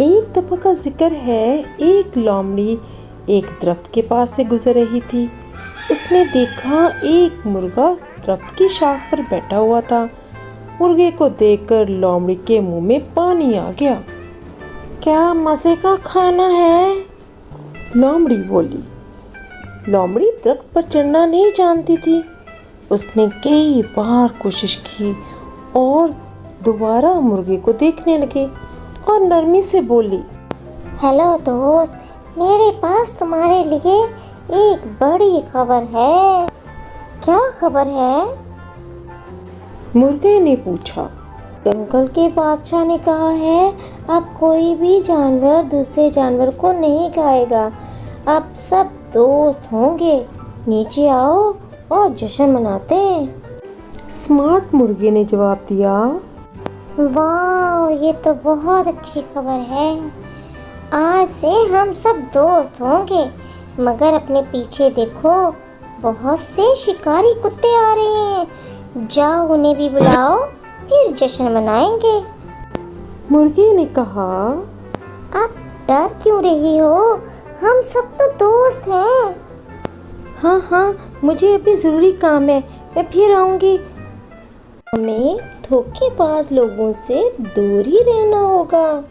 एक दफा का जिक्र है, एक लोमड़ी एक दरख्त के पास से गुजर रही थी। उसने देखा एक मुर्गा दरख्त की शाख पर बैठा हुआ था। मुर्गे को देखकर लोमड़ी के मुंह में पानी आ गया। क्या मजे का खाना है, लोमड़ी बोली। लोमड़ी दरख्त पर चढ़ना नहीं जानती थी। उसने कई बार कोशिश की और दोबारा मुर्गे को देखने लगी और नरमी से बोली, हेलो दोस्त, मेरे पास तुम्हारे लिए एक बड़ी खबर है। क्या खबर है? मुर्गे ने पूछा। जंगल के बादशाह ने कहा है, अब कोई भी जानवर दूसरे जानवर को नहीं खाएगा। अब सब दोस्त होंगे। नीचे आओ और जश्न मनाते हैं। स्मार्ट मुर्गे ने जवाब दिया, वाह, ये तो बहुत अच्छी खबर है। आज से हम सब दोस्त होंगे। मगर अपने पीछे देखो, बहुत से शिकारी कुत्ते आ रहे हैं। जाओ उन्हें भी बुलाओ, फिर जश्न मनाएंगे। मुर्गे ने कहा, आप डर क्यों रही हो? हम सब तो दोस्त हैं। हाँ हाँ, मुझे अभी ज़रूरी काम है, मैं फिर आऊँगी। हमें धोखेबाज लोगों से दूर ही रहना होगा।